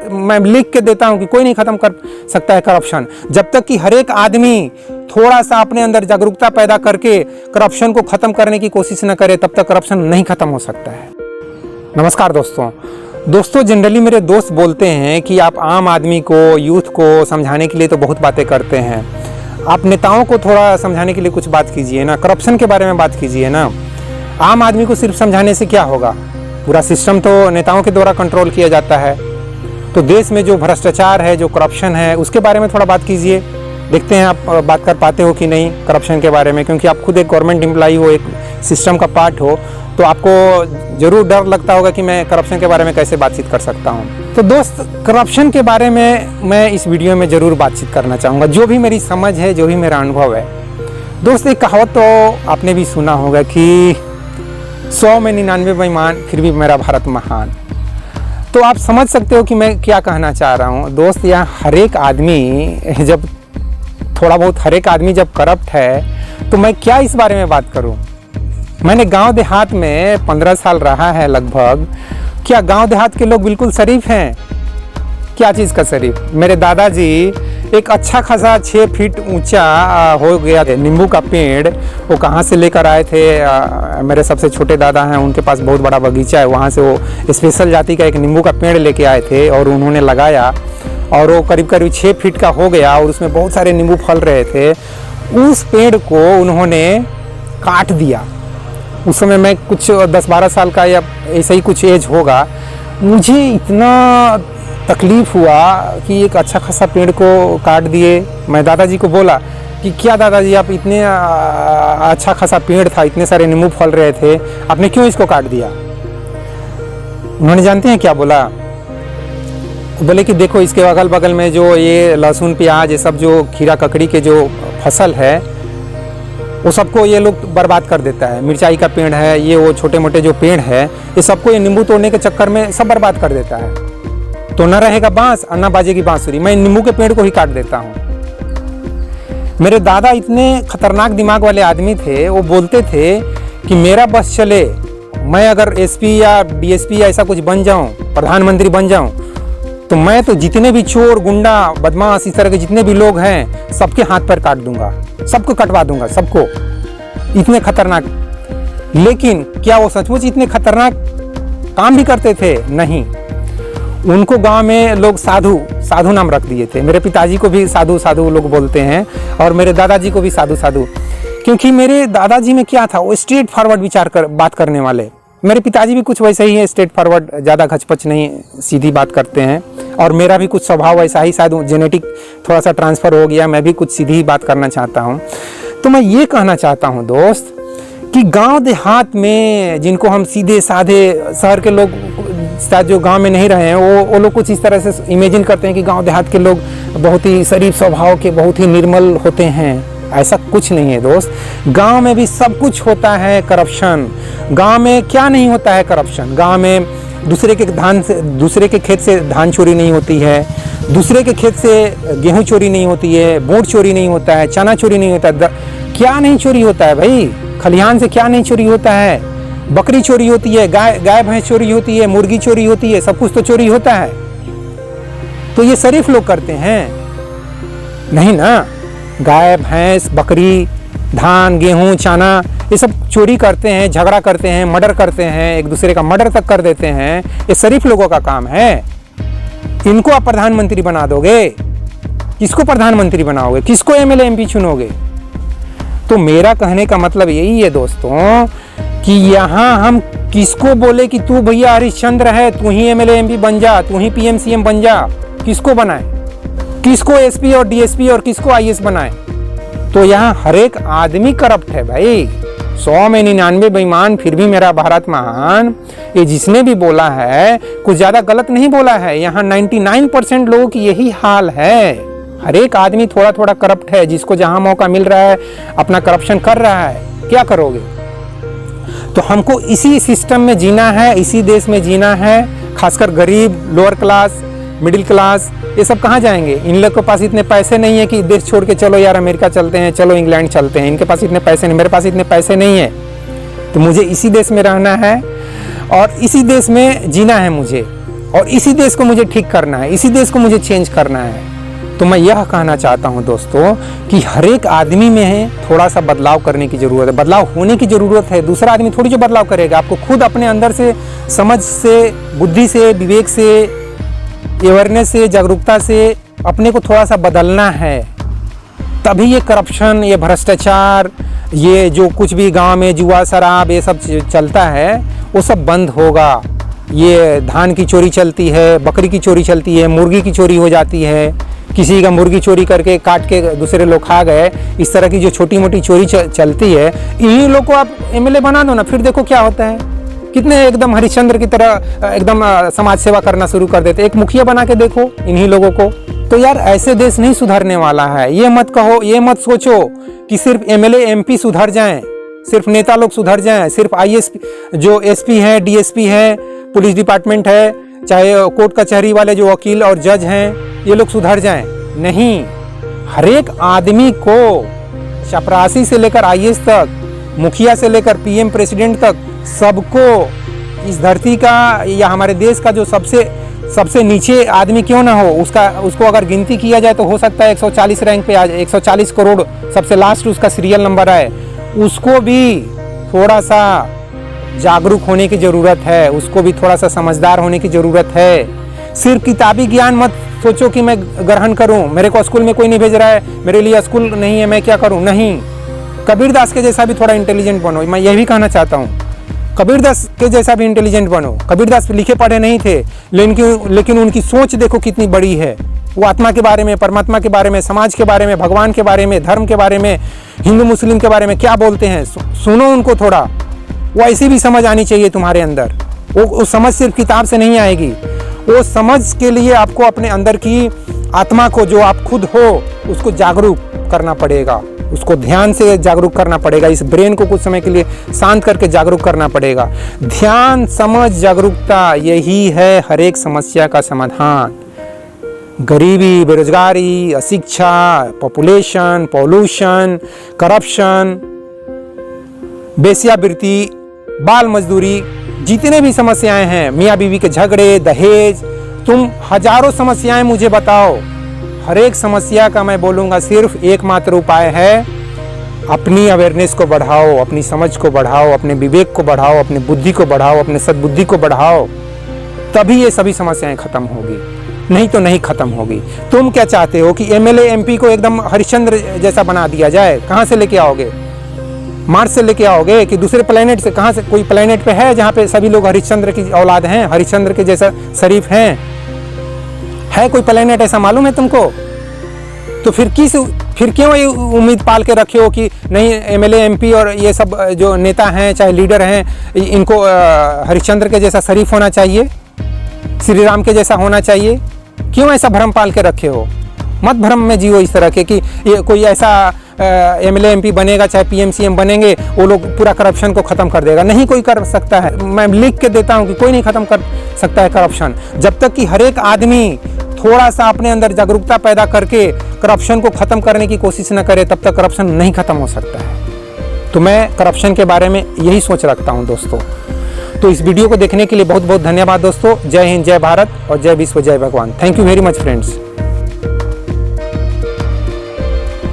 मैं लिख के देता हूं कि कोई नहीं खत्म कर सकता है करप्शन। जब तक कि हर एक आदमी थोड़ा सा अपने अंदर जागरूकता पैदा करके करप्शन को खत्म करने की कोशिश न करे, तब तक करप्शन नहीं खत्म हो सकता है। नमस्कार दोस्तों, जनरली मेरे दोस्त बोलते हैं कि आप आम आदमी को, यूथ को समझाने के लिए तो बहुत बातें करते हैं, आप नेताओं को थोड़ा समझाने के लिए कुछ बात कीजिए ना, करप्शन के बारे में बात कीजिए ना। आम आदमी को सिर्फ समझाने से क्या होगा? पूरा सिस्टम तो नेताओं के द्वारा कंट्रोल किया जाता है। तो देश में जो भ्रष्टाचार है, जो करप्शन है, उसके बारे में थोड़ा बात कीजिए। देखते हैं आप बात कर पाते हो कि नहीं करप्शन के बारे में, क्योंकि आप खुद एक गवर्नमेंट एम्प्लॉई हो, एक सिस्टम का पार्ट हो, तो आपको ज़रूर डर लगता होगा कि मैं करप्शन के बारे में कैसे बातचीत कर सकता हूँ। तो दोस्त, करप्शन के बारे में मैं इस वीडियो में ज़रूर बातचीत करना चाहूँगा, जो भी मेरी समझ है, जो भी मेरा अनुभव है। दोस्त, एक कहावत तो आपने भी सुना होगा कि 100 में 99 बेईमान, फिर भी मेरा भारत महान। तो आप समझ सकते हो कि मैं क्या कहना चाह रहा हूँ। दोस्त, यहाँ हर एक आदमी जब थोड़ा बहुत हर एक आदमी जब करप्ट है, तो मैं क्या इस बारे में बात करूँ? मैंने गांव देहात में 15 साल रहा है लगभग। क्या गांव देहात के लोग बिल्कुल शरीफ हैं? क्या चीज़ का शरीफ? मेरे दादाजी एक अच्छा खासा 6 फीट ऊंचा हो गया नींबू का पेड़, वो कहाँ से लेकर आए थे? मेरे सबसे छोटे दादा हैं, उनके पास बहुत बड़ा बगीचा है, वहाँ से वो स्पेशल जाति का एक नींबू का पेड़ लेके आए थे और उन्होंने लगाया, और वो करीब करीब 6 फीट का हो गया और उसमें बहुत सारे नींबू फल रहे थे। उस पेड़ को उन्होंने काट दिया। उस समय मैं कुछ 10-12 साल का या ऐसा ही कुछ एज होगा। मुझे इतना तकलीफ़ हुआ कि एक अच्छा खासा पेड़ को काट दिए। मैं दादाजी को बोला कि क्या दादाजी, आप इतने अच्छा खासा पेड़ था, इतने सारे नींबू फल रहे थे, आपने क्यों इसको काट दिया? उन्होंने जानते हैं क्या बोला? बोले कि देखो, इसके अगल बगल में जो ये लहसुन प्याज, ये सब जो खीरा ककड़ी के जो फसल है, वो सबको ये लोग बर्बाद कर देता है। मिर्चाई का पेड़ है, ये वो छोटे मोटे जो पेड़ है, ये सबको ये नींबू तोड़ने के चक्कर में सब बर्बाद कर देता है। तो न रहेगा बांस और न बाजेगी बांसुरी, मैं नींबू के पेड़ को ही काट देता हूँ। मेरे दादा इतने खतरनाक दिमाग वाले आदमी थे, वो बोलते थे कि मेरा बस चले, मैं अगर एसपी या डीएसपी या ऐसा कुछ बन जाऊँ, प्रधानमंत्री बन जाऊँ, तो मैं तो जितने भी चोर, गुंडा, बदमाश, इस तरह के जितने भी लोग हैं, सबके हाथ पैर काट दूंगा, सबको कटवा दूंगा, सबको। इतने खतरनाक। लेकिन क्या वो सचमुच इतने खतरनाक काम भी करते थे? नहीं। उनको गांव में लोग साधु नाम रख दिए थे। मेरे पिताजी को भी साधु लोग बोलते हैं, और मेरे दादाजी को भी साधु, क्योंकि मेरे दादाजी में क्या था, वो स्ट्रेट फॉरवर्ड बात करने वाले। मेरे पिताजी भी कुछ वैसे ही है, स्ट्रेट फॉरवर्ड, ज़्यादा घचपच नहीं, सीधी बात करते हैं। और मेरा भी कुछ स्वभाव ऐसा ही, शायद जेनेटिक थोड़ा सा ट्रांसफ़र हो गया, मैं भी कुछ सीधी ही बात करना चाहता हूँ। तो मैं ये कहना चाहता हूँ दोस्त कि गांव देहात में जिनको हम सीधे साधे, शहर के लोग शायद जो गांव में नहीं रहे हैं, वो लोग कुछ इस तरह से इमेजिन करते हैं कि गांव देहात के लोग बहुत ही शरीफ स्वभाव के, बहुत ही निर्मल होते हैं। ऐसा कुछ नहीं है दोस्त। गांव में भी सब कुछ होता है करप्शन। गांव में क्या नहीं होता है करप्शन? गांव में दूसरे के खेत से धान चोरी नहीं होती है, दूसरे के खेत से गेहूं चोरी नहीं होती है, बूट चोरी नहीं होता है, चना चोरी नहीं होता है। क्या नहीं चोरी होता है भाई? खलिहान से क्या नहीं चोरी होता है? बकरी चोरी होती है, गाय भैंस चोरी होती है, मुर्गी चोरी होती है, सब कुछ तो चोरी होता है। तो ये शरीफ लोग करते हैं? नहीं ना। गाय भैंस, बकरी, धान, गेहूं, चना, ये सब चोरी करते हैं, झगड़ा करते हैं, मर्डर करते हैं, एक दूसरे का मर्डर तक कर देते हैं। ये शरीफ लोगों का काम है। इनको आप प्रधानमंत्री बना दोगे? किसको प्रधानमंत्री बनाओगे? किसको एमएलए एमपी चुनोगे? तो मेरा कहने का मतलब यही है दोस्तों कि यहाँ हम किसको बोले कि तू भैया हरिश्चंद्र है, तू ही एमएलए एमपी बन जा, तू ही पीएम सीएम बन जा? किसको बनाए? किसको एसपी और डीएसपी और किसको आईएएस बनाए? तो यहाँ हर एक आदमी करप्ट है भाई। 100 में 99 बेईमान, फिर भी मेरा भारत महान, ये जिसने भी बोला है कुछ ज़्यादा गलत नहीं बोला है। यहाँ 99% लोगों की यही हाल है। हर एक आदमी थोड़ा थोड़ा करप्ट है, जिसको जहाँ मौका मिल रहा है अपना करप्शन कर रहा है। क्या करोगे? तो हमको इसी सिस्टम में जीना है, इसी देश में जीना है। खासकर गरीब, लोअर क्लास, मिडिल क्लास, ये सब कहाँ जाएंगे? इन लोग के पास इतने पैसे नहीं है कि देश छोड़ के चलो यार अमेरिका चलते हैं, चलो इंग्लैंड चलते हैं। इनके पास इतने पैसे नहीं, मेरे पास इतने पैसे नहीं है। तो मुझे इसी देश में रहना है और इसी देश में जीना है मुझे। और इसी देश को मुझे ठीक करना है, इसी देश को मुझे चेंज करना है। तो मैं यह कहना चाहता हूं दोस्तों कि हर एक आदमी में थोड़ा सा बदलाव करने की ज़रूरत है, बदलाव होने की ज़रूरत है। दूसरा आदमी थोड़ी जो बदलाव करेगा, आपको खुद अपने अंदर से, समझ से, बुद्धि से, विवेक से, अवेयरनेस से, जागरूकता से अपने को थोड़ा सा बदलना है। तभी ये करप्शन, ये भ्रष्टाचार, ये जो कुछ भी गांव में जुआ शराब ये सब चलता है वो सब बंद होगा। ये धान की चोरी चलती है, बकरी की चोरी चलती है, मुर्गी की चोरी हो जाती है, किसी का मुर्गी चोरी करके काट के दूसरे लोग खा गए, इस तरह की जो छोटी मोटी चोरी चलती है, इन्हीं लोग को आप एमएलए बना दो ना, फिर देखो क्या होता है। कितने एकदम हरिश्चंद्र की तरह एकदम समाज सेवा करना शुरू कर देते। एक मुखिया बना के देखो इन्हीं लोगों को। तो यार ऐसे देश नहीं सुधरने वाला है। ये मत कहो, ये मत सोचो कि सिर्फ एमएलए एमपी सुधर जाएं, सिर्फ नेता लोग सुधर जाएं, सिर्फ आईएएस जो एसपी है, डीएसपी है, पुलिस डिपार्टमेंट है, चाहे कोर्ट कचहरी वाले जो वकील और जज हैं, ये लोग सुधर जाएं। नहीं, हर एक आदमी को, चपरासी से लेकर आईएएस तक, मुखिया से लेकर पीएम प्रेसिडेंट तक, सबको इस धरती का या हमारे देश का जो सबसे नीचे आदमी क्यों ना हो, उसको अगर गिनती किया जाए तो हो सकता है 140 रैंक पे आ जाए, 140 करोड़ सबसे लास्ट उसका सीरियल नंबर है। उसको भी थोड़ा सा जागरूक होने की ज़रूरत है, उसको भी थोड़ा सा समझदार होने की ज़रूरत है। सिर्फ किताबी ज्ञान मत सोचो कि मैं ग्रहण करूं, मेरे को स्कूल में कोई नहीं भेज रहा है, मेरे लिए स्कूल नहीं है, मैं क्या करूं। नहीं, कबीरदास के जैसा भी थोड़ा इंटेलिजेंट बनो। मैं यही कहना चाहता हूं, कबीरदास के जैसा भी इंटेलिजेंट बनो। कबीरदास लिखे पढ़े नहीं थे, लेकिन उनकी सोच देखो कितनी बड़ी है। वो आत्मा के बारे में, परमात्मा के बारे में, समाज के बारे में, भगवान के बारे में, धर्म के बारे में, हिंदू मुस्लिम के बारे में क्या बोलते हैं, सुनो उनको थोड़ा। वो ऐसी भी समझ आनी चाहिए तुम्हारे अंदर। वो समझ सिर्फ किताब से नहीं आएगी। वो समझ के लिए आपको अपने अंदर की आत्मा को, जो आप खुद हो, उसको जागरूक करना पड़ेगा, उसको ध्यान से जागरूक करना पड़ेगा। इस ब्रेन को कुछ समय के लिए शांत करके जागरूक करना पड़ेगा। ध्यान, समझ, जागरूकता, यही है हर एक समस्या का समाधान। गरीबी, बेरोजगारी, अशिक्षा, पॉपुलेशन, पॉल्यूशन, करप्शन, बेस्यावृत्ति, बाल मजदूरी, जितने भी समस्याएं हैं, मियाँ बीवी के झगड़े, दहेज, तुम हजारों समस्याएं मुझे बताओ। हर एक समस्या का मैं बोलूँगा सिर्फ एकमात्र उपाय है, अपनी अवेयरनेस को बढ़ाओ, अपनी समझ को बढ़ाओ, अपने विवेक को बढ़ाओ, अपनी बुद्धि को बढ़ाओ, अपने सद्बुद्धि को बढ़ाओ। तभी ये सभी समस्याएं खत्म होगी, नहीं तो नहीं खत्म होगी। तुम क्या चाहते हो कि एमएलए एमपी को एकदम हरिश्चंद्र जैसा बना दिया जाए? कहाँ से लेके आओगे? मार्स से लेके आओगे कि दूसरे प्लेनेट से? कहाँ से? कोई प्लेनेट पे है जहाँ पे सभी लोग हरिश्चंद्र की औलाद हैं, हरिश्चंद्र के जैसा शरीफ हैं? है कोई प्लेनेट ऐसा, मालूम है तुमको? तो फिर क्यों ये उम्मीद पाल के रखे हो कि नहीं एमएलए एमपी और ये सब जो नेता हैं, चाहे लीडर हैं, इनको हरिश्चंद्र के जैसा शरीफ होना चाहिए, श्री राम के जैसा होना चाहिए? क्यों ऐसा भ्रम पाल के रखे हो? मत भ्रम में जियो इस तरह के कि ये कोई ऐसा एमएलए एमपी बनेगा, चाहे पीएम सीएम बनेंगे, वो लोग पूरा करप्शन को ख़त्म कर देगा। नहीं कोई कर सकता है। मैं लिख के देता हूँ कि कोई नहीं ख़त्म कर सकता है करप्शन। जब तक कि हर एक आदमी थोड़ा सा अपने अंदर जागरूकता पैदा करके करप्शन को ख़त्म करने की कोशिश न करे, तब तक करप्शन नहीं ख़त्म हो सकता है। तो मैं करप्शन के बारे में यही सोच रखता हूँ दोस्तों। तो इस वीडियो को देखने के लिए बहुत बहुत धन्यवाद दोस्तों। जय हिंद, जय भारत और जय विश्व, जय भगवान। Thank you very much friends.